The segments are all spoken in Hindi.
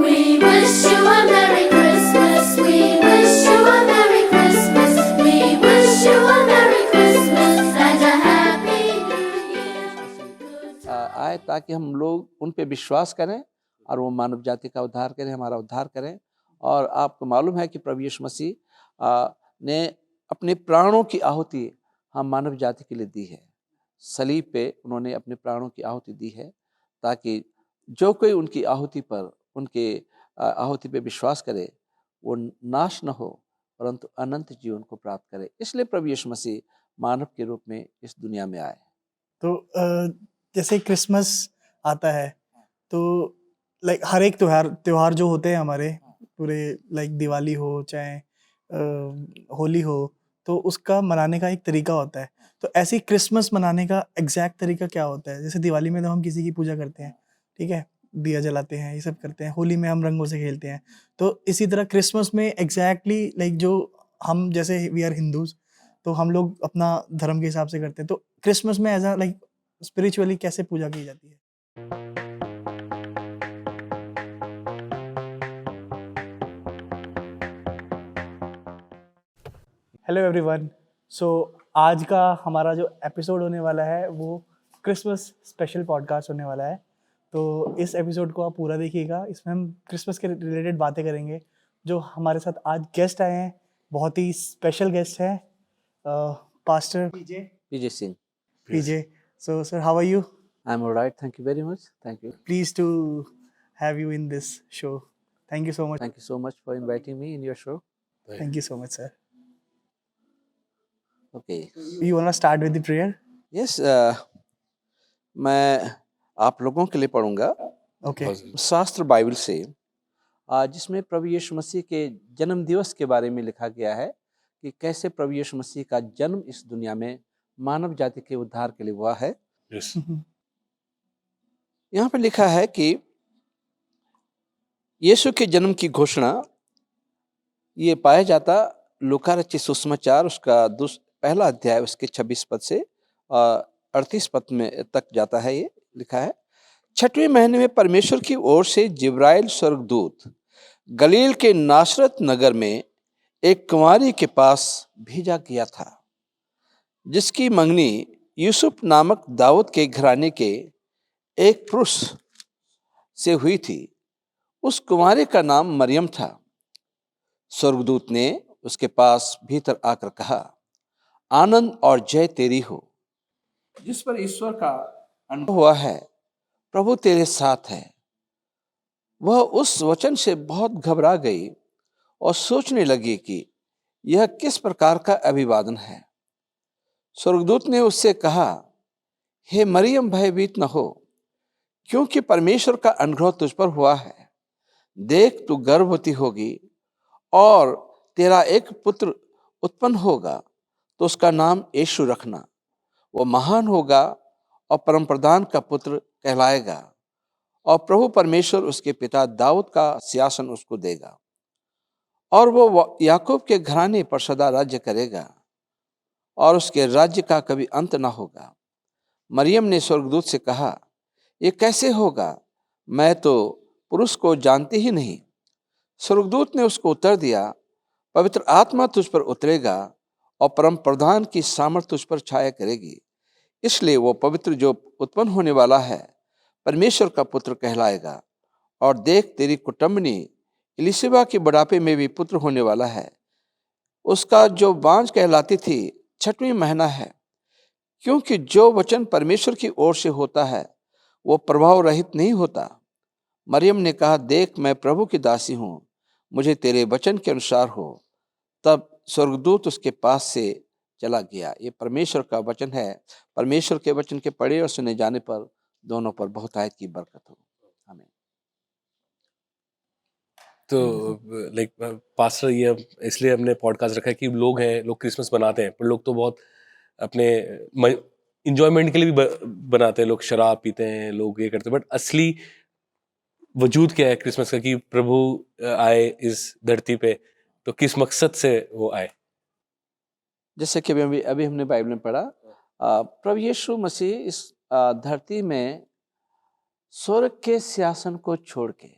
We wish you a Merry Christmas. We wish you a Merry Christmas. We wish you a Merry Christmas and a Happy New Year. आए ताकि हम लोग उन पे विश्वास करें और वो मानव जाति का उद्धार करें, हमारा उद्धार करें। और आपको मालूम है कि प्रभु यीशु मसीह ने अपने प्राणों की आहुति हम मानव जाति के लिए दी है। सलीब पे उन्होंने अपने प्राणों की आहुति दी है ताकि जो कोई उनकी आहुति पर, उनके आहुति पे विश्वास करे, वो नाश न हो परंतु अनंत जीवन को प्राप्त करे। इसलिए प्रभु यीशु मसीह मानव के रूप में इस दुनिया में आए। तो जैसे क्रिसमस आता है तो लाइक हर एक त्योहार जो होते हैं हमारे पूरे, लाइक दिवाली हो चाहे होली हो, तो उसका मनाने का एक तरीका होता है। तो ऐसे ही क्रिसमस मनाने का एग्जैक्ट तरीका क्या होता है? जैसे दिवाली में तो हम किसी की पूजा करते हैं, ठीक है, दिया जलाते हैं, ये सब करते हैं। होली में हम रंगों से खेलते हैं। तो इसी तरह क्रिसमस में एग्जैक्टली लाइक जो हम, जैसे वी आर हिंदूज, तो हम लोग अपना धर्म के हिसाब से करते हैं। तो क्रिसमस में एज अ लाइक स्पिरिचुअली कैसे पूजा की जाती है? Hello everyone. सो आज का हमारा जो एपिसोड होने वाला है वो क्रिसमस स्पेशल पॉडकास्ट होने वाला है। तो इस एपिसोड को आप पूरा देखिएगा। इसमें हम क्रिसमस के रिलेटेड बातें करेंगे। जो हमारे साथ आज गेस्ट आए हैं, बहुत ही स्पेशल गेस्ट हैं, pastor PJ Singh. PJ. So sir, how are you? I'm all right. Thank you very much. Thank you. Pleased to have you in this show. Thank you so much. Thank you so much for inviting me in your show. Thank you so much, sir. Okay. You want to start with the prayer? Yes. मैं आप लोगों के लिए पढ़ूंगा Okay. शास्त्र बाइबल से, जिसमें प्रभु यीशु मसीह के जन्म दिवस के बारे में लिखा गया है कि कैसे प्रभु यीशु मसीह का जन्म इस दुनिया में मानव जाति के उद्धार के लिए हुआ है। Yes. यहाँ पे लिखा है कि यीशु के जन्म की घोषणा ये पाया जाता लूका रचित सुसमाचार उसका पहला अध्याय उसके 26 पद से 38 पद में तक जाता है। ये लिखा है, 6वें महीने में परमेश्वर की ओर से जिब्राइल स्वर्गदूत गलील के नासरत नगर में एक कुंवारी के पास भेजा गया था, जिसकी मंगनी यूसुफ नामक दाऊद के घराने के एक पुरुष से हुई थी। उस कुंवारी का नाम मरियम था। स्वर्गदूत ने उसके पास भीतर आकर कहा, आनंद और जय तेरी हो, जिस पर ईश्वर का अनुभव हुआ है, प्रभु तेरे साथ है। वह उस वचन से बहुत घबरा गई और सोचने लगी कि यह किस प्रकार का अभिवादन है। स्वर्गदूत ने उससे कहा, हे मरियम, भयभीत न हो, क्योंकि परमेश्वर का अनुग्रह तुझ पर हुआ है। देख, तू गर्भवती होगी और तेरा एक पुत्र उत्पन्न होगा, तो उसका नाम यीशु रखना। वो महान होगा और परम प्रधान का पुत्र कहलाएगा, और प्रभु परमेश्वर उसके पिता दाऊद का सिंहासन उसको देगा, और वो याकूब के घराने पर सदा राज्य करेगा, और उसके राज्य का कभी अंत न होगा। मरियम ने स्वर्गदूत से कहा, ये कैसे होगा? मैं तो पुरुष को जानती ही नहीं। स्वर्गदूत ने उसको उत्तर दिया, पवित्र आत्मा तुझ पर उतरेगा और परम प्रधान की सामर्थ तुझ पर छाया करेगी। इसलिए वो पवित्र जो उत्पन्न होने वाला है परमेश्वर का पुत्र कहलाएगा। और देख, तेरी कुटुंबनी इलिशिबा के बुढ़ापे में भी पुत्र होने वाला है। उसका जो बांझ कहलाती थी 6वां महीना है, क्योंकि जो वचन परमेश्वर की ओर से होता है वो प्रभाव रहित नहीं होता। मरियम ने कहा, देख, मैं प्रभु की दासी हूँ, मुझे तेरे वचन के अनुसार हो। तब स्वर्गदूत उसके पास से चला गया। ये परमेश्वर का वचन है। परमेश्वर के वचन के पढ़े और सुने जाने पर दोनों पर बहुतायत की बरकत हो। आमीन। तो लाइक पास्टर, ये इसलिए हमने पॉडकास्ट रखा है कि लोग क्रिसमस बनाते हैं, पर लोग तो बहुत अपने इंजॉयमेंट के लिए भी बनाते हैं। लोग शराब पीते हैं, लोग ये करते हैं, बट असली वजूद क्या है क्रिसमस का, कि प्रभु आए इस धरती पे, तो किस मकसद से वो आए? जैसे कि अभी हमने बाइबल में पढ़ा, प्रभु यीशु मसीह इस धरती में स्वर्ग के सिंहासन को छोड़ के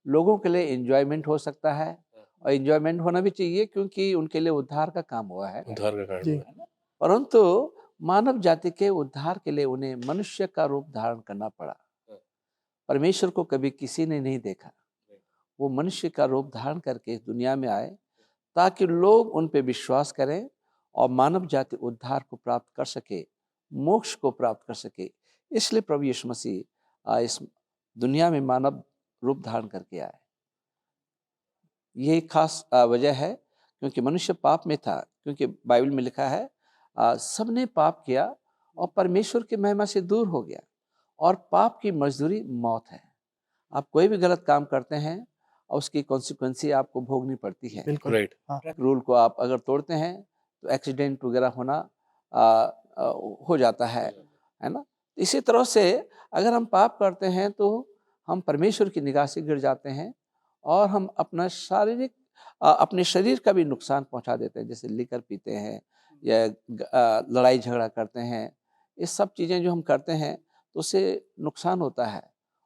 लोगों के लिए एंजॉयमेंट हो सकता है, और एंजॉयमेंट होना भी चाहिए क्योंकि उनके लिए उद्धार का काम हुआ है। उद्धार का कारण जी। हुआ है। परंतु मानव जाति के उद्धार के लिए उन्हें मनुष्य का रूप धारण करना पड़ा। परमेश्वर को कभी किसी ने नहीं देखा, वो मनुष्य का रूप धारण करके इस दुनिया में आए ताकि लोग उन पे विश्वास करें और मानव जाति उद्धार को प्राप्त कर सके, मोक्ष को प्राप्त कर सके। इसलिए प्रभु यीशु मसीह इस दुनिया में मानव रूप धारण करके आए। ये एक खास वजह है क्योंकि मनुष्य पाप में था, क्योंकि बाइबल में लिखा है सबने पाप किया और परमेश्वर की महिमा से दूर हो गया, और पाप की मजदूरी मौत है। आप कोई भी गलत काम करते हैं और उसकी कॉन्सिक्वेंसी आपको भोगनी पड़ती है। बिल्कुल। राइट। हाँ। रूल को आप अगर तोड़ते हैं तो एक्सीडेंट वगैरह होना आ, आ, हो जाता है ना। इसी तरह से अगर हम पाप करते हैं तो हम परमेश्वर की निगाह से गिर जाते हैं और हम अपना शारीरिक अपने शरीर का भी नुकसान पहुंचा देते हैं, जैसे लिकर पीते हैं या लड़ाई झगड़ा करते हैं। ये सब चीज़ें जो हम करते हैं तो उससे नुकसान होता है,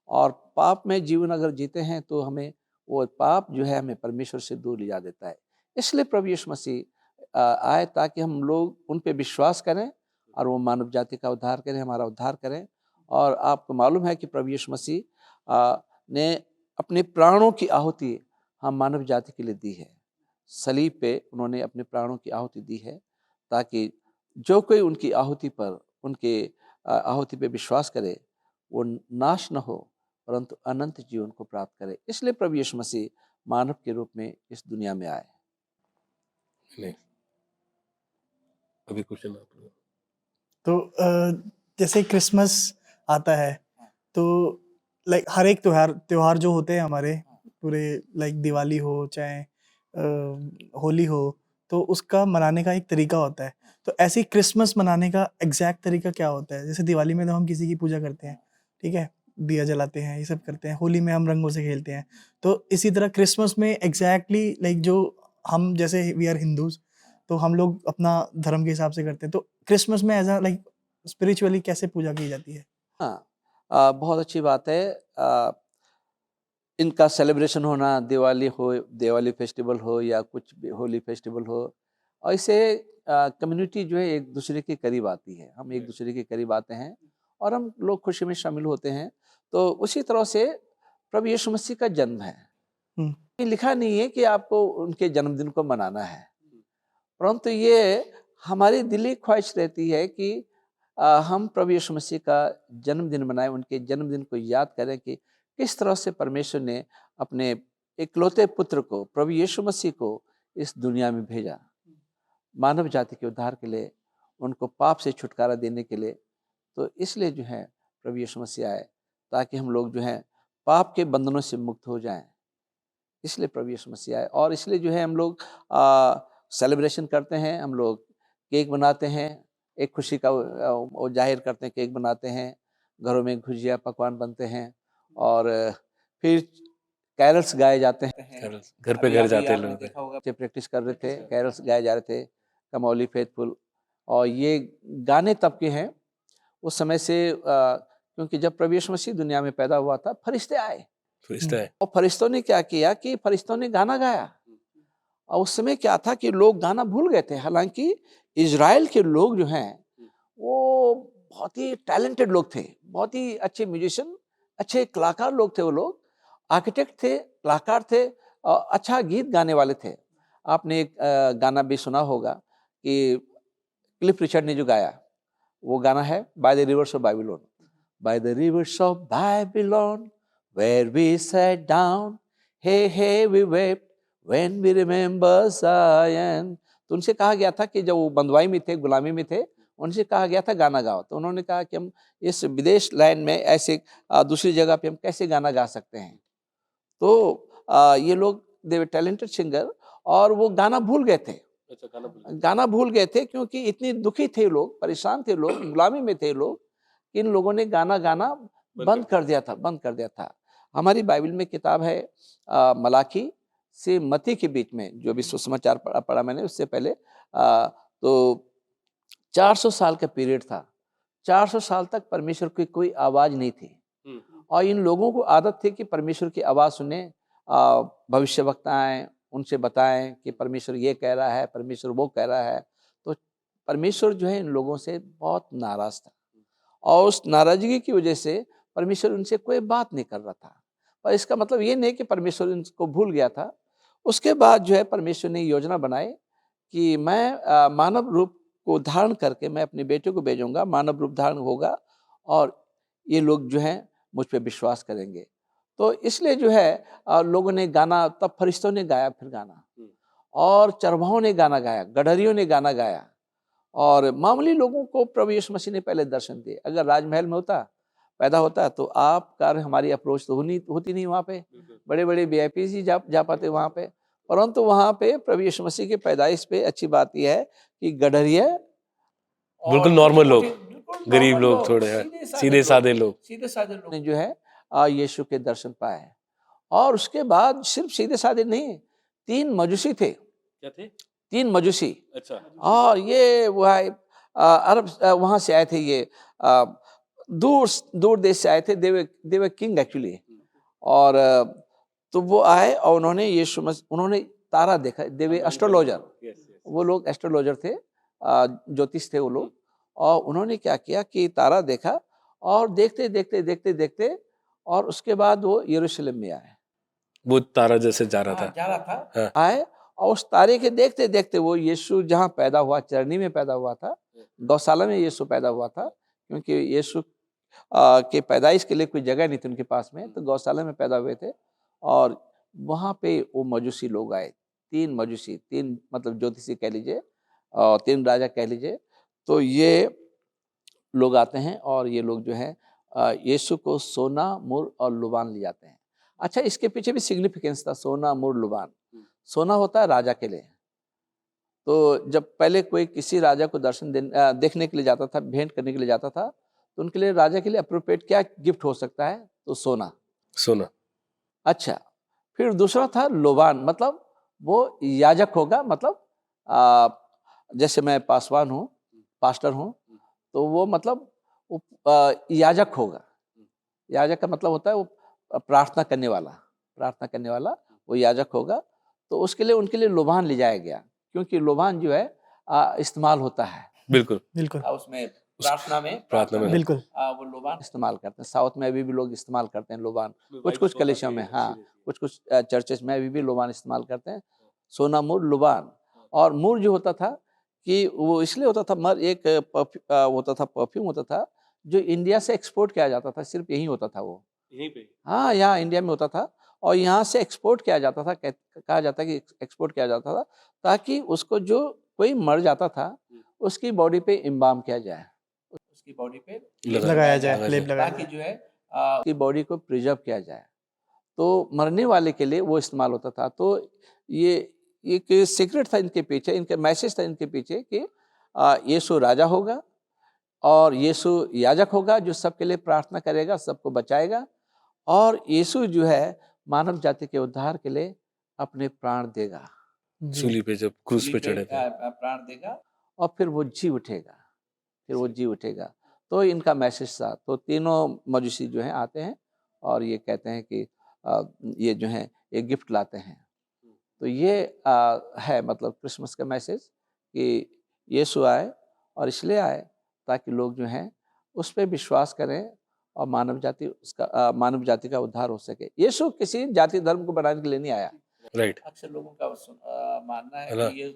और पाप में जीवन अगर जीते हैं तो हमें वो पाप जो है हमें परमेश्वर से दूर ले जा देता है। इसलिए प्रभु यीशु मसीह आए ताकि हम लोग उन पे विश्वास करें और वो मानव जाति का उद्धार करें, हमारा उद्धार करें। और आपको मालूम है कि प्रभु यीशु मसीह ने अपने प्राणों की आहुति हम मानव जाति के लिए दी है। सलीब पे उन्होंने अपने प्राणों की आहुति दी है ताकि जो कोई उनकी आहुति पर, उनके आहुति पे विश्वास करे, वो नाश न हो परंतु अनंत जीवन को प्राप्त करे। इसलिए प्रभु यीशु मसीह मानव के रूप में इस दुनिया में आए। नहीं, अभी क्वेश्चन आप तो जैसे क्रिसमस आता है तो लाइक हर एक त्योहार जो होते हैं हमारे पूरे, लाइक दिवाली हो चाहे होली हो, तो उसका मनाने का एक तरीका होता है। तो ऐसे क्रिसमस मनाने का एग्जैक्ट तरीका क्या होता है? जैसे दिवाली में तो हम किसी की पूजा करते हैं, ठीक है, दिया जलाते हैं, ये सब करते हैं। होली में हम रंगों से खेलते हैं। तो इसी तरह क्रिसमस में एग्जैक्टली लाइक जो हम, जैसे वी आर हिंदूज, तो हम लोग अपना धर्म के हिसाब से करते हैं। तो क्रिसमस में एज लाइक स्पिरिचुअली कैसे पूजा की जाती है? हाँ, बहुत अच्छी बात है। इनका सेलिब्रेशन होना, दिवाली फेस्टिवल हो या कुछ भी होली फेस्टिवल हो, और इससे कम्युनिटी जो है एक दूसरे के करीब आती है। हम एक दूसरे के करीब आते हैं और हम लोग खुशी में शामिल होते हैं। तो उसी तरह से प्रभु यीशु मसीह का जन्म है। ये लिखा नहीं है कि आपको उनके जन्मदिन को मनाना है, परंतु ये हमारी दिली ख्वाहिश रहती है कि हम प्रभु यीशु मसीह का जन्मदिन मनाएं, उनके जन्मदिन को याद करें कि किस तरह से परमेश्वर ने अपने इकलौते पुत्र को, प्रभु यीशु मसीह को इस दुनिया में भेजा मानव जाति के उद्धार के लिए, उनको पाप से छुटकारा देने के लिए। तो इसलिए जो है प्रभु यीशु मसीह आए ताकि हम लोग जो हैं पाप के बंधनों से मुक्त हो जाएं। इसलिए प्रभु यीशु मसीह आए, और इसलिए जो है हम लोग सेलिब्रेशन करते हैं। हम लोग केक बनाते हैं, एक खुशी का वो जाहिर करते हैं, केक बनाते हैं, घरों में गुजिया पकवान बनते हैं, और फिर कैरल्स गाए जाते हैं। घर पे घर जाते हैं लोग। देखा होगा, बच्चे प्रैक्टिस कर रहे थे, कैरल्स गाए जा रहे थे, कम ऑन फेथफुल। और ये गाने तब के हैं उस समय से, क्योंकि जब प्रभु यीशु मसीह दुनिया में पैदा हुआ था, फरिश्ते आए और फरिश्तों ने क्या किया कि फरिश्तों ने गाना गाया। और उस समय क्या था कि लोग गाना भूल गए थे। हालांकि इजराइल के लोग जो हैं वो बहुत ही टैलेंटेड लोग थे, बहुत ही अच्छे म्यूजिशियन, अच्छे कलाकार लोग थे। वो लोग आर्किटेक्ट थे, कलाकार थे, और अच्छा गीत गाने वाले थे। आपने एक गाना भी सुना होगा कि क्लिफ रिचर्ड ने जो गाया, वो गाना है by the rivers of Babylon. By the rivers of Babylon where we sat down, yea yea we wept when we remember Zion. तो उनसे कहा गया था कि जब वो बंदवाई में थे, गुलामी में थे, उनसे कहा गया था गाना गाओ। तो उन्होंने कहा कि हम इस विदेश लैंड में ऐसे दूसरी जगह पे हम कैसे गाना गा सकते हैं। तो ये लोग दे वर टैलेंटेड सिंगर, और वो गाना भूल गए थे। गाना भूल गए थे क्योंकि इतने दुखी थे लोग, परेशान थे लोग, गुलामी में थे लोग, कि इन लोगों ने गाना गाना बंद कर दिया था। हमारी बाइबल में किताब है मलाकी से मती के बीच में, जो भी सुसमाचार पढ़ा मैंने उससे पहले, तो 400 साल का पीरियड था। 400 साल तक परमेश्वर की कोई आवाज नहीं थी, और इन लोगों को आदत थी कि परमेश्वर की आवाज सुने भविष्यवक्ता आएँ, उनसे बताएँ कि परमेश्वर ये कह रहा है, परमेश्वर वो कह रहा है। तो परमेश्वर जो है इन लोगों से बहुत नाराज़ था और उस नाराज़गी की वजह से परमेश्वर उनसे कोई बात नहीं कर रहा था। पर इसका मतलब ये नहीं कि परमेश्वर इनको भूल गया था। उसके बाद जो है परमेश्वर ने योजना बनाई कि मैं मानव रूप को धारण करके मैं अपने बेटे को भेजूँगा, मानव रूप धारण होगा और ये लोग जो हैं मुझ पे विश्वास करेंगे। तो इसलिए जो है लोगों ने गाना, तब फरिश्तों ने गाया फिर गाना और चरवाहों ने गाना गाया, गडरियों ने गाना गाया और मामूली लोगों को प्रभु यीशु मसीह ने पहले दर्शन दिए। अगर राजमहल में पैदा होता तो आप कार हमारी अप्रोच तो होती नहीं वहाँ पे। बड़े-बड़े वीआईपीज़ ही जा पाते वहाँ पे। परंतु वहाँ पे प्रभु यीशु मसीह की पैदाइश पे अच्छी बात ये है कि गडरिया बिल्कुल नॉर्मल लोग, गरीब लोग, थोड़े सीधे साधे लोग ने जो है यीशु के दर्शन पाए और उसके बाद सिर्फ सीधे साधे नहीं, 3 मजूसी थे। क्या थे? 3 मजूसी अच्छा। और ये वो है अरब वहाँ से आए थे ये दूर देश से आए थे। दे वर किंग एक्चुअली और तो वो आए और उन्होंने उन्होंने तारा देखा। दे वर एस्ट्रोलॉजर, वो लोग एस्ट्रोलॉजर थे, ज्योतिष थे वो लोग और उन्होंने क्या किया कि तारा देखा और देखते और उसके बाद वो यरूशलेम में आए। वो तारा जैसे जा रहा था। हाँ। आए और उस तारे के देखते वो यीशु जहाँ पैदा हुआ, चरनी में पैदा हुआ था, गौशाला में यीशु पैदा हुआ था, क्योंकि यीशु के पैदाइश के लिए कोई जगह नहीं थी उनके पास में, तो गौशाला में पैदा हुए थे और वहाँ पे वो मजूसी लोग आए। 3 मजूसी, 3 मतलब ज्योतिषी कह लीजिए और 3 राजा कह लीजिए। तो ये लोग आते हैं और ये लोग जो है यीशु को सोना, मुर और लुबान ले जाते हैं। अच्छा, इसके पीछे भी सिग्निफिकेंस था, सोना, मुर, लुबान। सोना होता है राजा के लिए। तो जब पहले कोई किसी राजा को देखने के लिए जाता था, भेंट करने के लिए जाता था, तो उनके लिए राजा के लिए अप्रोप्रिएट क्या गिफ्ट हो सकता है? तो सोना। अच्छा, फिर दूसरा था लोबान, मतलब वो याजक होगा, मतलब जैसे मैं पासवान हूँ, पास्टर हूँ, तो वो मतलब याजक होगा। याजक का मतलब होता है वो प्रार्थना करने वाला वो याजक होगा। तो उसके लिए उनके लिए लोबान ले जाया गया, क्योंकि लोबान जो है इस्तेमाल होता है बिल्कुल उसमें प्रार्थना में बिल्कुल वो लोबान इस्तेमाल करते हैं। साउथ में अभी भी लोग इस्तेमाल करते हैं लोबान, कुछ कलीसियों में, हाँ, कुछ चर्चेस में अभी भी लोबान इस्तेमाल करते हैं। सोना, मुर, लोबान। और मुर जो होता था कि वो इसलिए होता था, मर एक परफ्यूम होता था जो इंडिया से एक्सपोर्ट किया जाता था, सिर्फ यही होता था वो, यहीं पे। हाँ, यहाँ इंडिया में होता था और यहाँ से एक्सपोर्ट किया जाता था। कहा जाता है कि एक्सपोर्ट किया जाता था ताकि उसको जो कोई मर जाता था उसकी बॉडी पे इम्बाम किया जाए, उसकी बॉडी पे लगाया जाए, लेप लगाया ताकि जो है उसकी बॉडी को प्रिजर्व किया जाए। तो मरने वाले के लिए वो इस्तेमाल होता था। तो ये एक सीक्रेट था इनके पीछे, इनका मैसेज था इनके पीछे कि यीशु राजा होगा और यीशु याजक होगा जो सबके लिए प्रार्थना करेगा, सबको बचाएगा, और यीशु जो है मानव जाति के उद्धार के लिए अपने प्राण देगा, सूली पे जब क्रूस पे चढ़े थे। प्राण देगा और फिर वो जी उठेगा। तो इनका मैसेज था। तो तीनों मजूसी जो हैं आते हैं और ये कहते हैं कि ये जो है एक गिफ्ट लाते हैं। तो ये है मतलब क्रिसमस का मैसेज कि यीशु आए और इसलिए आए ताकि लोग जो हैं उस पर विश्वास करें और मानव जाति का उद्धार हो सके। यीशु किसी जाति धर्म को बनाने के लिए नहीं आया। राइट। अक्सर लोगों का मानना है कि ये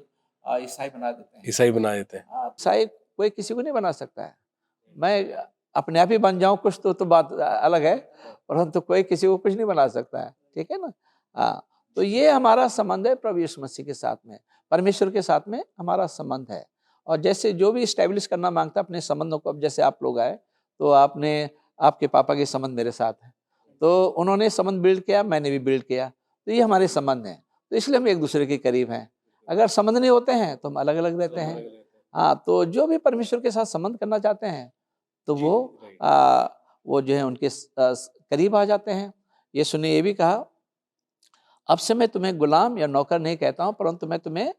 ईसाई बना देते हैं। ईसाई कोई किसी को नहीं बना सकता है। मैं अपने आप ही बन जाऊं कुछ तो बात अलग है, परंतु कोई किसी को कुछ नहीं बना सकता है, ठीक है ना। हाँ, तो ये हमारा संबंध है प्रभु यीशु मसीह के साथ में, परमेश्वर के साथ में हमारा संबंध है। और जैसे जो भी स्टैब्लिश करना मांगता है अपने संबंधों को, अब जैसे आप लोग आए तो आपके पापा के संबंध मेरे साथ है, तो उन्होंने संबंध बिल्ड किया, मैंने भी बिल्ड किया, तो ये हमारे संबंध हैं। तो इसलिए हम एक दूसरे के करीब हैं। अगर संबंध नहीं होते हैं तो हम अलग अलग रहते हैं। हाँ, तो जो भी परमेश्वर के साथ संबंध करना चाहते हैं तो वो जो है उनके करीब आ जाते हैं। यीशु ने ये भी कहा, अब से मैं तुम्हें गुलाम या नौकर नहीं कहता हूँ, परंतु मैं तुम्हें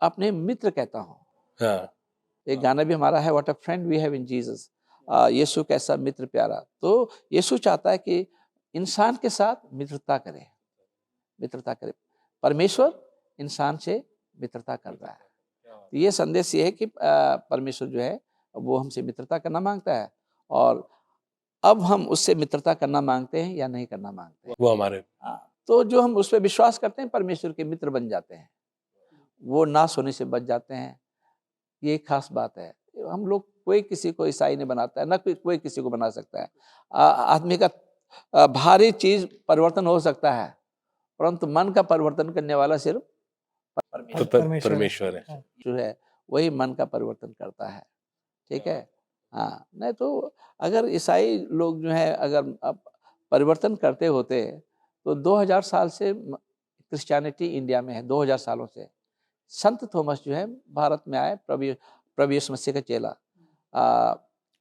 अपने मित्र कहता हूँ। हाँ। एक गाना भी हमारा है, what a friend we have in Jesus. यीशु कैसा मित्र प्यारा। तो यीशु चाहता है कि इंसान के साथ मित्रता करें, मित्रता करे। परमेश्वर इंसान से मित्रता कर रहा है। तो ये संदेश ये है कि परमेश्वर जो है वो हमसे मित्रता करना मांगता है, और अब हम उससे मित्रता करना मांगते हैं या नहीं करना मांगते हैं। वो हमारे तो जो हम उस पर विश्वास करते हैं परमेश्वर के मित्र बन जाते हैं, वो नाश होने से बच जाते हैं। ये एक खास बात है। हम लोग, कोई किसी को ईसाई नहीं बनाता है, ना कोई किसी को बना सकता है। आदमी का भारी चीज परिवर्तन हो सकता है, परंतु मन का परिवर्तन करने वाला सिर्फ परमेश्वर है। जो है वही मन का परिवर्तन करता है। ठीक है, हाँ। नहीं तो अगर ईसाई लोग जो है अगर अब परिवर्तन करते होते तो 2000 साल से क्रिश्चियनिटी इंडिया में है। 2000 सालों से संत थॉमस जो है भारत में आए, प्रभु यीशु मसीह का चेला।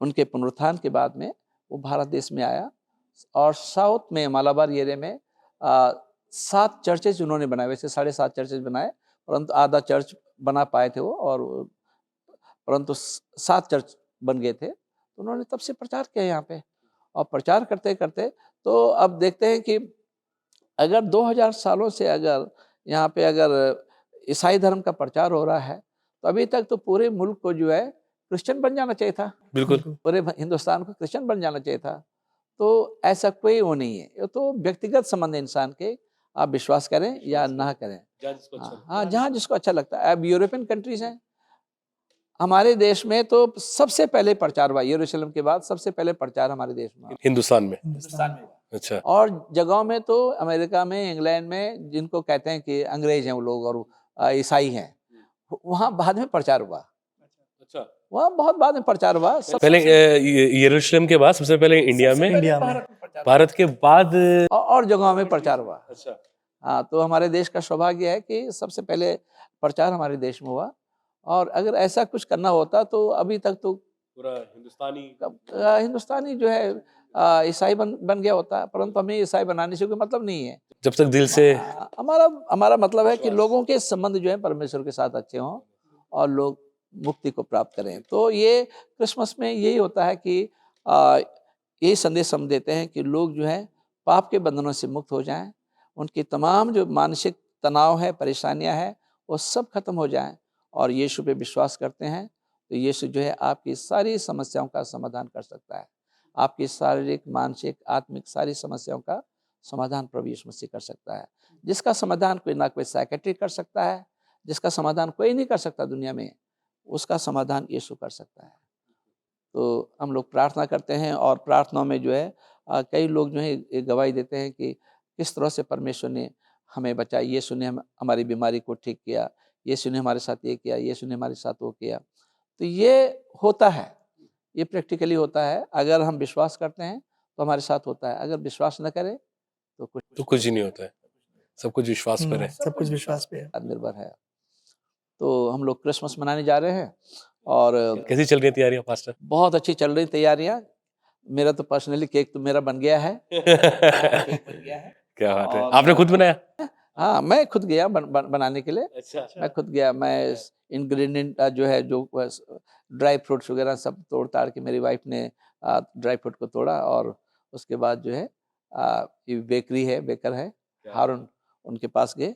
उनके पुनरुत्थान के बाद में वो भारत देश में आया, और साउथ में मालाबार एरिया में 7 चर्चेज उन्होंने बनाए। वैसे 7.5 चर्चेज बनाए, परंतु आधा चर्च बना पाए थे वो, और परंतु 7 चर्च बन गए थे। तो उन्होंने तब से प्रचार किया यहाँ पे, और प्रचार करते करते तो अब देखते हैं कि अगर 2000 सालों से अगर यहाँ पे अगर ईसाई धर्म का प्रचार हो रहा है, तो अभी तक तो पूरे मुल्क को जो है क्रिश्चियन बन जाना चाहिए था। बिल्कुल। पूरे हिंदुस्तान को क्रिश्चियन बन जाना चाहिए था। तो ऐसा कोई वो नहीं है, ये तो व्यक्तिगत संबंध है इंसान के। आप विश्वास करें या ना करें, हाँ, जहाँ जिसको अच्छा लगता है। अब यूरोपियन कंट्रीज हैं, हमारे देश में तो सबसे पहले प्रचार हुआ, यरूशलेम के बाद सबसे पहले प्रचार हमारे देश में, हिंदुस्तान में। हिंदुस्तान अच्छा। और जगहों में तो अमेरिका में, इंग्लैंड में, जिनको कहते हैं कि अंग्रेज हैं वो लोग और ईसाई हैं, वहाँ बाद में प्रचार हुआ। अच्छा, वहाँ बहुत बाद में प्रचार हुआ। पहले यरूशलेम के बाद सबसे पहले इंडिया में, भारत के बाद और जगहों में प्रचार हुआ। अच्छा। हाँ, तो हमारे देश का सौभाग्य है कि सबसे पहले प्रचार हमारे देश में हुआ। और अगर ऐसा कुछ करना होता तो अभी तक तो पूरा हिंदुस्तानी जो है ईसाई बन गया होता, परंतु हमें ईसाई बनाने से कोई मतलब नहीं है। जब तक दिल से हमारा मतलब है कि लोगों के संबंध जो है परमेश्वर के साथ अच्छे हों और लोग मुक्ति को प्राप्त करें। तो ये क्रिसमस में यही होता है कि यही संदेश हम देते हैं कि लोग जो है पाप के बंधनों से मुक्त हो जाएं, उनकी तमाम जो मानसिक तनाव है, परेशानियां हैं, वो सब खत्म हो जाएं, और यीशु पे विश्वास करते हैं तो यीशु जो है आपकी सारी समस्याओं का समाधान कर सकता है। आपकी शारीरिक, मानसिक, आत्मिक सारी समस्याओं का समाधान प्रभु यीशु मसीह कर सकता है। जिसका समाधान कोई ना कोई साइकेट्रिस्ट कर सकता है, जिसका समाधान कोई नहीं कर सकता दुनिया में, उसका समाधान यीशु कर सकता है। तो हम लोग प्रार्थना करते हैं, और प्रार्थनाओं में जो है कई लोग जो है ये गवाही देते हैं कि किस तरह से परमेश्वर ने हमें बचाया, यीशु ने हमारी बीमारी को ठीक किया, यीशु ने हमारे साथ ये किया, यीशु ने हमारे साथ वो किया। तो ये होता है, ये प्रैक्टिकली होता है। अगर हम विश्वास करते हैं तो हमारे साथ होता है, अगर विश्वास न करें तो कुछ ही नहीं होता है। सब कुछ विश्वास पर है। सब कुछ विश्वास पे है। निर्भर है। तो हम लोग क्रिसमस मनाने जा रहे हैं, और कैसी चल रही तैयारियां पास्टर? बहुत अच्छी चल रही तैयारियां। मेरा तो पर्सनली केक तो मेरा बन गया है। क्या बात है, आपने खुद बनाया? हाँ, मैं खुद गया बनाने के लिए। अच्छा। मैं खुद गया, मैं इंग्रेडिएंट जो है, जो ड्राई फ्रूट्स वगैरह सब तोड़ ताड़ के, मेरी वाइफ ने ड्राई फ्रूट को तोड़ा, और उसके बाद जो है ये बेकरी है, बेकर है हारून, उनके पास गए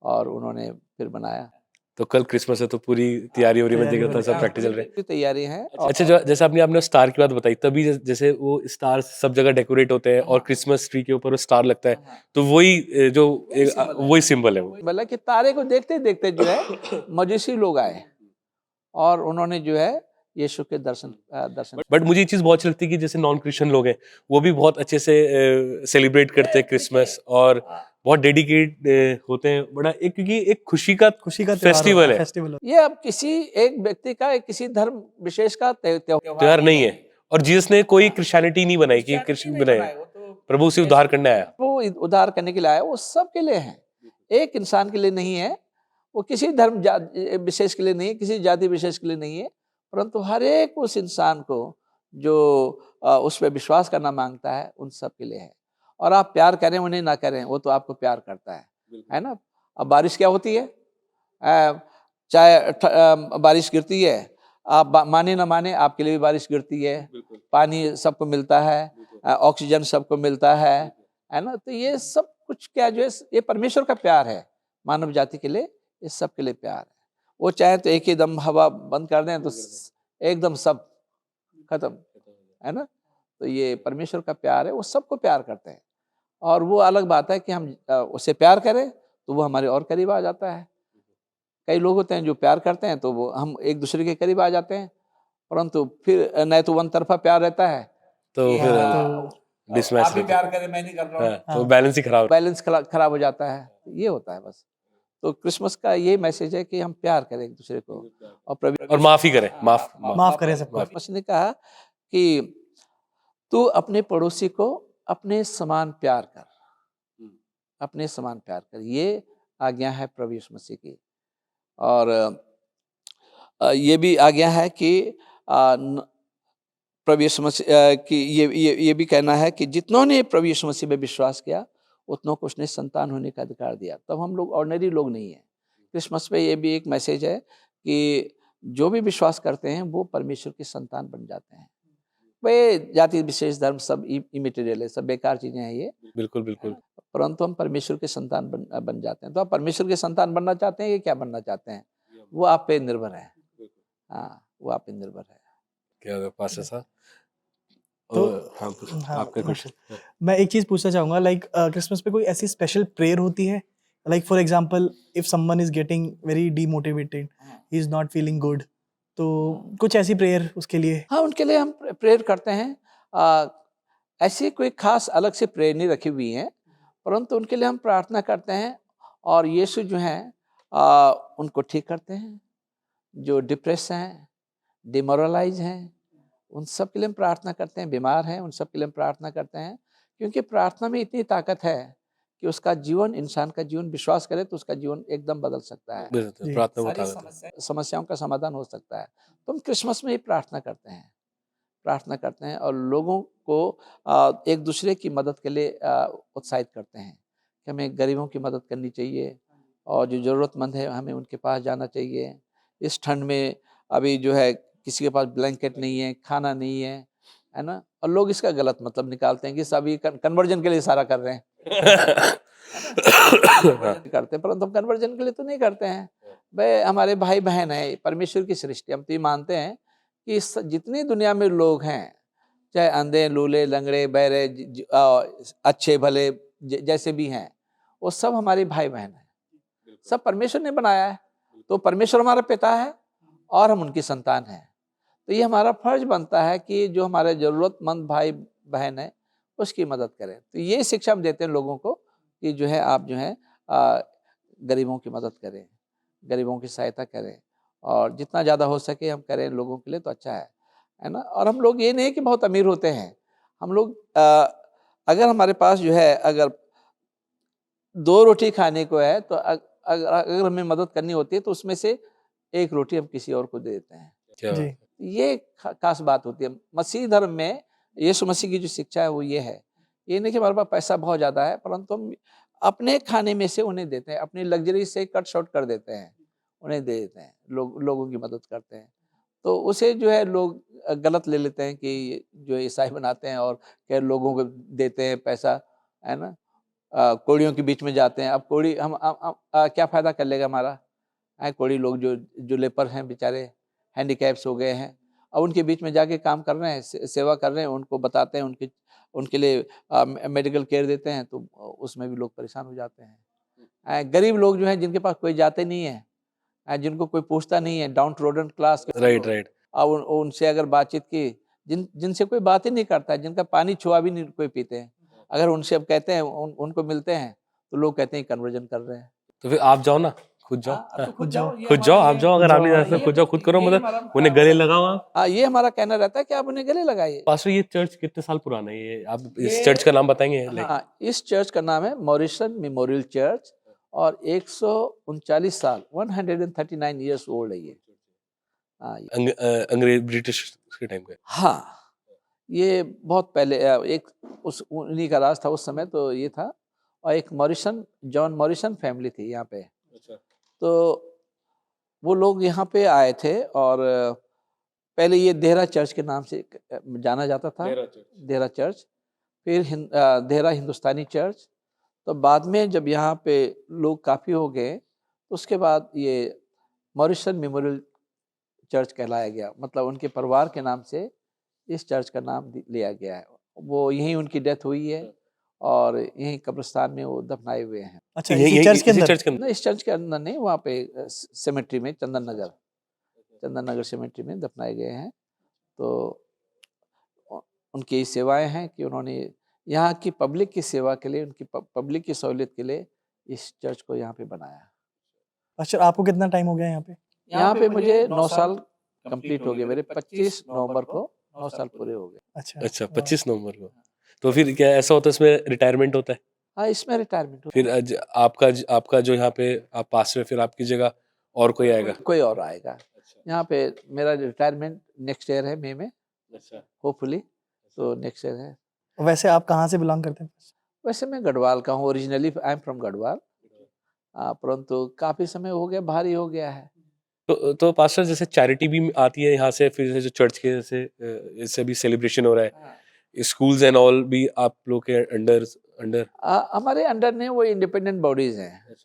और उन्होंने फिर बनाया। तो कल क्रिसमस है तो पूरी तैयारी हो रही है, मैं देख रहा था सब प्रैक्टिस चल रही है। तैयारी है। अच्छा, जैसे आपने स्टार की बात बताई, तभी जैसे वो स्टार सब जगह डेकोरेट होते हैं और क्रिसमस ट्री के ऊपर वो स्टार लगता है, तो वही जो वही सिंबल है वो। बोला कि तारे को देखते देखते जो है मजूसी लोग आए, और उन्होंने जो है यीशु के दर्शन बट मुझे ये चीज बहुत अच्छी लगती है कि जैसे नॉन क्रिश्चियन लोग हैं वो भी बहुत अच्छे से सेलिब्रेट करते हैं क्रिसमस, और बहुत डेडिकेट होते हैं बड़ा, एक क्योंकि एक खुशी का फेस्टिवल है। ये अब किसी एक व्यक्ति का, किसी धर्म विशेष का त्योहार नहीं है, और जीसस ने कोई क्रिश्चियनिटी नहीं बनाई कि क्रिश्चियन बनाए, प्रभु से उद्धार करने आया। वो उद्धार करने के लिए आया, वो सब के लिए है, एक इंसान के लिए नहीं है। वो किसी धर्म विशेष के लिए नहीं है, किसी जाति विशेष के लिए नहीं है, परंतु हर एक उस इंसान को जो उस पर विश्वास करना मांगता है, उन सब के लिए है। और आप प्यार करें उन्हें ना करें, वो तो आपको प्यार करता है ना। अब बारिश क्या होती है, चाहे बारिश गिरती है, आप माने ना माने, आपके लिए भी बारिश गिरती है। पानी सबको मिलता है, ऑक्सीजन सबको मिलता है, है ना। तो ये सब कुछ क्या जो है ये परमेश्वर का प्यार है मानव जाति के लिए, इस सब के लिए प्यार है। वो चाहे तो एक ही दम हवा बंद कर दें तो एकदम सब खत्म, है ना। तो ये परमेश्वर का प्यार है, वो सबको प्यार करते हैं। और वो अलग बात है कि हम उससे प्यार करें तो वो हमारे और करीब आ जाता है। कई लोग होते हैं जो प्यार करते हैं तो वो हम एक दूसरे के करीब आ जाते हैं, परंतु फिर न तो वन तरफा प्यार रहता है तो कि फिर तो डिसमैच आप भी रहता प्यार करें मैं नहीं कर रहा हूँ, है, तो हाँ। बैलेंस ही खराब। बैलेंस खराब हो जाता है। ये होता है बस। तो क्रिसमस का ये मैसेज है कि हम प्यार करें एक दूसरे को और प्रभु और माफी करें, माफ करें सबको। क्रिसमस ने कहा कि तू अपने पड़ोसी को अपने समान प्यार कर, अपने समान प्यार कर। ये आज्ञा है प्रभु यीशु मसीह की। और ये भी आज्ञा है कि प्रभु यीशु मसीह की ये भी कहना है कि जितनों ने प्रभु यीशु मसीह में विश्वास किया उतनों को उसने संतान होने का अधिकार दिया। तब हम लोग ऑर्डिनरी लोग नहीं हैं। क्रिसमस पे ये भी एक मैसेज है कि जो भी विश्वास करते हैं वो परमेश्वर के संतान बन जाते हैं। वे जाति विशेष धर्म सब इमेटेरियल है, सब बेकार चीजें हैं ये, बिल्कुल बिल्कुल। परंतु हम परमेश्वर के संतान बन जाते हैं। तो आप परमेश्वर के संतान बनना चाहते हैं, ये क्या बनना चाहते हैं, वो आप पे निर्भर है। हाँ, वो आप पे निर्भर है। क्या पास्टर साहब? तो हाँ, हाँ, आपका क्वेश्चन। मैं एक चीज पूछना चाहूंगा, लाइक क्रिसमस पे कोई ऐसी स्पेशल प्रेयर होती है? Like for example if someone is getting very demotivated, he is not feeling good, तो कुछ ऐसी प्रेयर उसके लिए? हाँ, उनके लिए हम प्रेयर करते हैं। ऐसी कोई खास अलग से प्रेयर नहीं रखी हुई है, परंतु उनके लिए हम प्रार्थना करते हैं और यीशु जो हैं उनको ठीक करते हैं। जो डिप्रेस हैं, डिमोरलाइज हैं, उन सब के लिए हम प्रार्थना करते हैं। बीमार हैं, उन सब के लिए हम प्रार्थना करते हैं, क्योंकि प्रार्थना में इतनी ताकत है कि उसका जीवन, इंसान का जीवन विश्वास करे तो उसका जीवन एकदम बदल सकता है। जी। प्रार्थना सारी बता समस्याओं का समाधान हो सकता है। तो हम क्रिसमस में ही प्रार्थना करते हैं और लोगों को एक दूसरे की मदद के लिए उत्साहित करते हैं कि हमें गरीबों की मदद करनी चाहिए और जो ज़रूरतमंद है हमें उनके पास जाना चाहिए। इस ठंड में अभी जो है किसी के पास ब्लैंकेट नहीं है, खाना नहीं है ना। और लोग इसका गलत मतलब निकालते हैं कि सब ये कन्वर्जन के लिए इशारा कर रहे हैं। करते हैं, परंतु हम कन्वर्जन के लिए तो नहीं करते हैं। भाई हमारे भाई बहन है, परमेश्वर की सृष्टि। हम तो ये मानते हैं कि जितनी दुनिया में लोग हैं, चाहे अंधे, लूले, लंगड़े, बहरे, अच्छे भले जैसे भी हैं, वो सब हमारे भाई बहन हैं। सब परमेश्वर ने बनाया है। तो परमेश्वर हमारा पिता है और हम उनकी संतान हैं। तो ये हमारा फर्ज बनता है कि जो हमारे ज़रूरतमंद भाई बहन है उसकी मदद करें। तो ये शिक्षा हम देते हैं लोगों को कि जो है आप जो है गरीबों की मदद करें, गरीबों की सहायता करें और जितना ज़्यादा हो सके हम करें लोगों के लिए तो अच्छा है ना। और हम लोग ये नहीं कि बहुत अमीर होते हैं। हम लोग अगर हमारे पास जो है अगर 2 रोटी खाने को है तो अगर हमें मदद करनी होती है तो उसमें से 1 रोटी हम किसी और को दे देते हैं। क्या जी। ये खास बात होती है। मसीह धर्म में यीशु मसीह की जो शिक्षा है वो ये है, ये नहीं कि हमारे पास पैसा बहुत ज़्यादा है परंतु हम अपने खाने में से उन्हें देते हैं, अपनी लग्जरी से कट शॉर्ट कर देते हैं, उन्हें दे देते हैं, लोगों की मदद करते हैं। तो उसे जो है लोग गलत ले लेते हैं कि जो ईसाई बनाते हैं और क्या लोगों को देते हैं पैसा, है ना। कोड़ियों के बीच में जाते हैं। अब कोड़ी हम क्या फ़ायदा कर लेगा हमारा, कोड़ी लोग जो लेपर हैं बेचारे, हैंडीकैप्स हो गए हैं, अब उनके बीच में जाके काम कर रहे हैं, सेवा कर रहे हैं, उनको बताते हैं, उनके लिए मेडिकल केयर देते हैं, तो उसमें भी लोग परेशान हो जाते हैं। गरीब लोग जो हैं जिनके पास कोई जाते नहीं है, जिनको कोई पूछता नहीं है, डाउन ट्रोडन क्लास के राइट। अब उनसे अगर बातचीत की, जिनसे कोई बात ही नहीं करता है, जिनका पानी छुआ भी नहीं कोई पीते हैं, अगर उनसे अब कहते हैं उनको मिलते हैं तो लोग कहते हैं कन्वर्जन कर रहे हैं। तो फिर आप जाओ ना, खुद जाओ। तो खुद जाओ, खुद जाओ, आप जाओ, अगर आप नहीं जा सकते खुद जाओ, खुद करो, मतलब उन्हें गले लगाओ आप। ये हमारा कहना रहता है कि आप उन्हें गले लगाइए। पास्टर ये चर्च कितने साल पुराना है ये? आप इस चर्च का नाम बताएंगे? हाँ, इस चर्च का नाम है मॉरिसन मेमोरियल चर्च और 139 साल 139 इयर्स ओल्ड है ये। हाँ, अंग्रेज ब्रिटिश के टाइम का। हाँ, ये बहुत पहले एक उन्हीं का राज था उस समय, तो ये था। और एक जॉन मॉरिसन फैमिली थी यहाँ पे। तो वो लोग यहाँ पे आए थे और पहले ये देहरा चर्च के नाम से जाना जाता था, देहरा चर्च। फिर देहरा हिंदुस्तानी चर्च। तो बाद में जब यहाँ पे लोग काफ़ी हो गए तो उसके बाद ये मॉरिसन मेमोरियल चर्च कहलाया गया, मतलब उनके परिवार के नाम से इस चर्च का नाम लिया गया है। वो यहीं उनकी डेथ हुई है और यहीं कब्रिस्तान में वो दफनाए हुए हैं। अच्छा, इसी चर्च के इसी अंदर? चर्च के अंदर? नहीं, इस चर्च के अंदर नहीं, वहाँ पे सेमेट्री में चंदन नगर सेमेट्री में दफनाए गए हैं। तो उनकी सेवाएं हैं कि उन्होंने यहाँ की पब्लिक की सेवा के लिए, उनकी पब्लिक की सहूलियत के लिए इस चर्च को यहाँ पे बनाया। अच्छा, आपको कितना टाइम हो गया यहाँ पे? यहाँ पे मुझे 9 साल कंप्लीट हो गए, मेरे 25 नवंबर को 9 साल पूरे हो गए। अच्छा अच्छा, 25 नवंबर को। तो फिर क्या ऐसा होता है इसमें रिटायरमेंट होता है? हाँ, इसमें रिटायरमेंट हो। फिर आपका जो यहाँ पे आप पास में, फिर आपकी जगह और कोई आएगा? कोई और आएगा यहाँ पे। मेरा रिटायरमेंट नेक्स्ट ईयर है, मई में, होपफुली। तो नेक्स्ट ईयर है। वैसे आप कहाँ से बिलोंग करते हैं? वैसे मैं गढ़वाल का हूँ, originally I am from Garhwal, परंतु काफ़ी समय हो गया, भारी हो गया है। तो पास्टर, जैसे चैरिटी भी आती है यहाँ से, फिर जो चर्च के जैसे इससे भी सेलिब्रेशन हो रहा है, स्कूल्स एंड ऑल भी आप लोग के अंडर? हमारे अंडर नहीं, वो इंडिपेंडेंट बॉडीज हैं,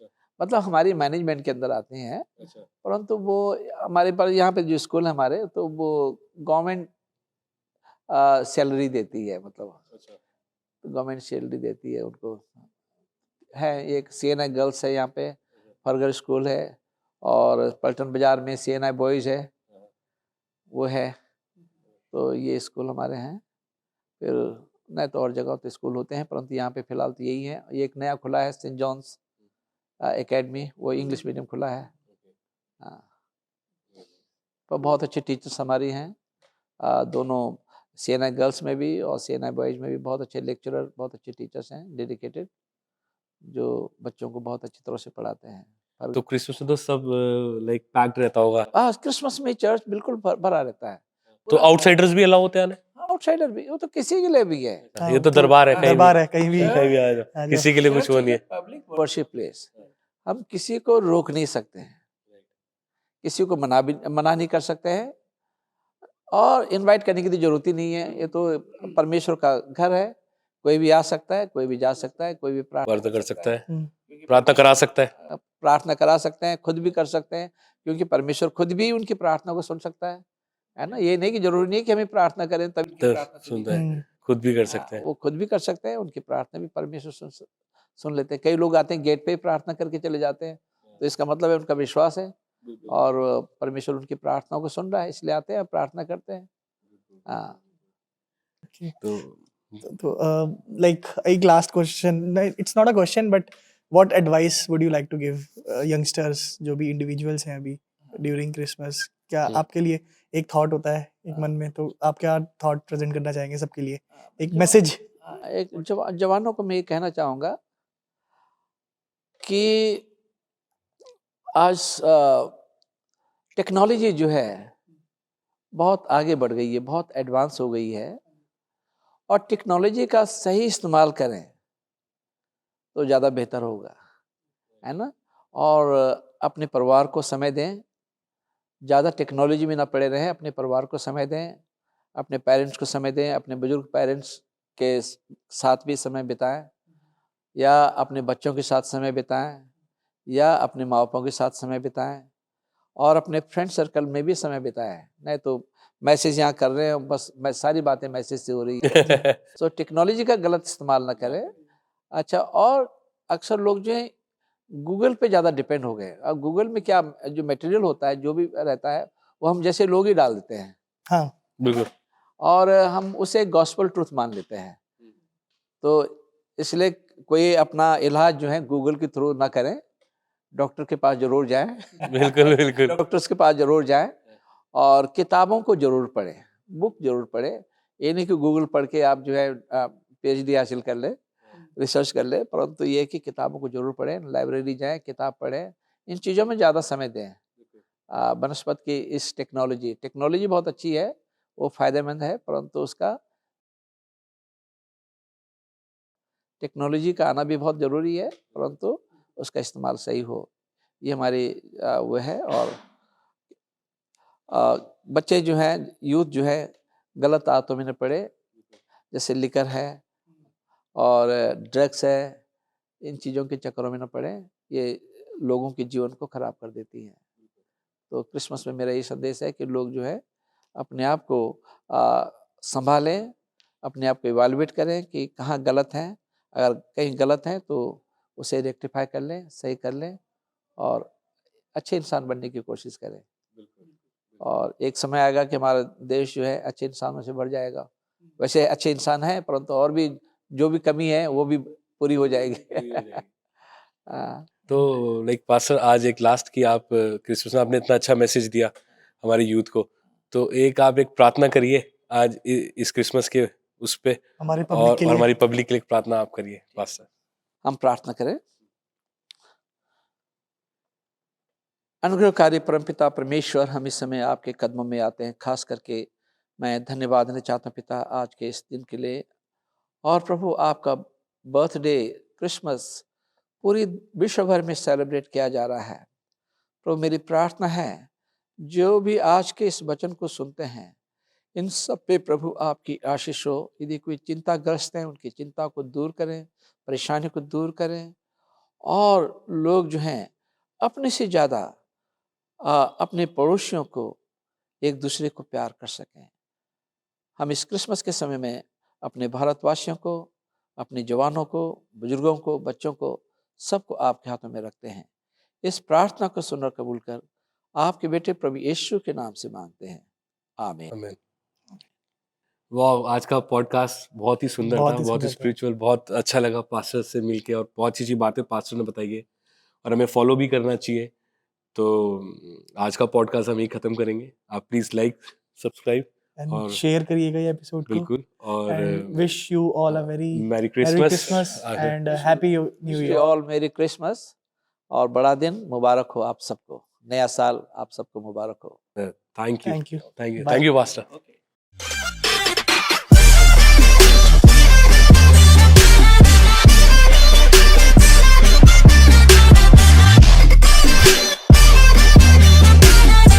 मतलब हमारी मैनेजमेंट के अंदर आते हैं। परंतु वो हमारे पर यहाँ पे जो स्कूल है हमारे, तो वो गवर्नमेंट सैलरी देती है, मतलब गवर्नमेंट सैलरी देती है उनको। है एक CNI गर्ल्स है यहाँ पे, फरगर स्कूल है, और पल्टन बाजार में CNI बॉयज़ है, वो है। तो ये स्कूल हमारे हैं। फिर नहीं तो और जगह तो स्कूल होते हैं, परंतु यहाँ पे फिलहाल तो यही है। ये एक नया खुला है सेंट जॉन्स एकेडमी, वो इंग्लिश मीडियम खुला है। हाँ, तो बहुत अच्छे टीचर्स हमारी हैं, दोनों CNI गर्ल्स में भी और CNI बॉयज़ में भी बहुत अच्छे लेक्चरर, बहुत अच्छे टीचर्स हैं, डेडिकेटेड, जो बच्चों को बहुत अच्छी तरह से पढ़ाते हैं। तो क्रिसमस में तो सब लाइक पैक्ड रहता होगा? क्रिसमस में चर्च बिल्कुल भरा रहता है। तो आउटसाइडर्स भी अलाउ होते हैं आने? आउटसाइडर भी, वो तो किसी के लिए भी है। ये तो दरबार है, दरबार है, कहीं भी कहीं भी आ जाओ, आ जाओ। किसी के लिए कुछ वो नहीं है। पब्लिक वर्शिप प्लेस, हम किसी को रोक नहीं सकते हैं, किसी को मना नहीं कर सकते हैं, और इनवाइट करने की तो जरूरत ही नहीं है। ये तो परमेश्वर का घर है, कोई भी आ सकता है, कोई भी जा सकता है, कोई भी प्रार्थना कर सकता है, हम्म। प्रार्थना करा सकता है, प्रार्थना करा सकते हैं, खुद भी कर सकते हैं, क्योंकि परमेश्वर खुद भी उनकी प्रार्थना को सुन सकता है ना। ये नहीं कि जरूरी नहीं कि हमें प्रार्थना करें तभी तो प्रार्थना सुनता है, खुद भी कर सकते हैं। वो खुद भी कर सकते हैं, उनकी प्रार्थना भी परमेश्वर सुन लेते हैं। कई लोग आते हैं गेट पे ही प्रार्थना करके चले जाते हैं, तो इसका मतलब है उनका विश्वास है और परमेश्वर उनकी प्रार्थनाओं को सुन रहा है, इसलिए आते हैं, प्रार्थना करते हैं। हाँ, तो like एक last question, it's not a question but what advice would you like to give youngsters जो भी individuals हैं अभी during Christmas? क्या आपके लिए एक thought होता है एक मन में, तो आप क्या thought present करना चाहेंगे सबके लिए, एक मैसेज? एक जवानों को मैं ये कहना चाहूँगा कि आज टेक्नोलॉजी जो है बहुत आगे बढ़ गई है, बहुत एडवांस हो गई है, और टेक्नोलॉजी का सही इस्तेमाल करें तो ज़्यादा बेहतर होगा, है ना। और अपने परिवार को समय दें, ज़्यादा टेक्नोलॉजी में ना पड़े रहें, अपने परिवार को समय दें, अपने पेरेंट्स को समय दें, अपने बुजुर्ग पेरेंट्स के साथ भी समय बिताएं, या अपने बच्चों के साथ समय बिताएं, या अपने माँ बापों के साथ समय बिताएं, और अपने फ्रेंड सर्कल में भी समय बिताएं। नहीं तो मैसेज यहाँ कर रहे हैं बस, सारी बातें मैसेज से हो रही है। तो टेक्नोलॉजी का गलत इस्तेमाल ना करें। अच्छा, और अक्सर लोग जो है गूगल पे ज़्यादा डिपेंड हो गए। अब गूगल में क्या जो मटेरियल होता है, जो भी रहता है, वो हम जैसे लोग ही डाल देते हैं। हाँ, बिल्कुल। और हम उसे गॉस्पेल ट्रूथ मान लेते हैं। तो इसलिए कोई अपना इलाज जो है गूगल के थ्रू ना करें, डॉक्टर के पास जरूर जाएं। बिल्कुल बिल्कुल। डॉक्टर्स के पास जरूर जाएं, और किताबों को जरूर पढ़ें, बुक जरूर पढ़ें। ये नहीं कि गूगल पढ़ के आप जो है PhD हासिल कर ले, रिसर्च कर ले, परंतु ये कि किताबों को जरूर पढ़ें, लाइब्रेरी जाएं, किताब पढ़ें, इन चीज़ों में ज़्यादा समय दें। बनस्पत की इस टेक्नोलॉजी बहुत अच्छी है, वो फ़ायदेमंद है, परंतु उसका टेक्नोलॉजी का आना भी बहुत ज़रूरी है, परंतु उसका इस्तेमाल सही हो, ये हमारी वो है। और बच्चे जो हैं, यूथ जो है, गलत आदतों में न पड़े, जैसे लिकर है, और ड्रग्स है, इन चीज़ों के चक्करों में न पड़े, ये लोगों के जीवन को खराब कर देती हैं। तो क्रिसमस में मेरा ये संदेश है कि लोग जो है अपने आप को संभालें, अपने आप को इवैल्यूएट करें कि कहाँ गलत हैं, अगर कहीं गलत हैं तो उसे रेक्टिफाई कर लें, सही कर लें और अच्छे इंसान बनने की कोशिश करें। और एक समय आएगा कि हमारा देश जो है अच्छे इंसानों से भर जाएगा। वैसे अच्छे इंसान हैं, परंतु और भी जो भी कमी है वो भी पूरी हो जाएगी। हाँ। तो लाइक पास्टर, आज एक लास्ट की आप क्रिसमस में आपने इतना अच्छा मैसेज दिया हमारे यूथ को, तो आप एक प्रार्थना करिए आज इस क्रिसमस के उस पे, हमारे पब्लिक के और लिए। हमारी पब्लिक के लिए एक प्रार्थना आप करिए पास्टर। हम प्रार्थना करें। अनुग्रहकारी परमपिता परमेश्वर, हम इस समय आपके कदमों में आते हैं। खास करके मैं धन्यवाद देना चाहता हूँ पिता आज के इस दिन के लिए। और प्रभु, आपका बर्थडे क्रिसमस पूरी विश्व भर में सेलिब्रेट किया जा रहा है। प्रभु, मेरी प्रार्थना है जो भी आज के इस वचन को सुनते हैं, इन सब पे प्रभु आपकी आशीष हो। यदि कोई चिंताग्रस्त हैं, उनकी चिंता को दूर करें, परेशानी को दूर करें, और लोग जो हैं अपने से ज़्यादा अपने पड़ोसियों को, एक दूसरे को प्यार कर सकें। हम इस क्रिसमस के समय में अपने भारतवासियों को, अपने जवानों को, बुजुर्गों को, बच्चों को, सबको आपके हाथों में रखते हैं। इस प्रार्थना को सुनकर कबूल कर आपके बेटे प्रभु यीशु के नाम से मांगते हैं, आमीन। आमीन। वाह, आज का पॉडकास्ट बहुत ही सुंदर था, बहुत ही स्पिरिचुअल, बहुत अच्छा लगा पास्टर से मिलके, और बहुत अच्छी बातें पास्टर ने बताई है, और हमें फॉलो भी करना चाहिए। तो आज का पॉडकास्ट हम यही खत्म करेंगे। आप प्लीज लाइक, सब्सक्राइब और शेयर करिएगा ये एपिसोड को। बिल्कुल। और wish you all a very merry Christmas and happy new year. All मेरी क्रिसमस और बड़ा दिन मुबारक हो आप सबको। नया साल आप सबको मुबारक हो। Thank you, thank you, thank you, thank you pastor.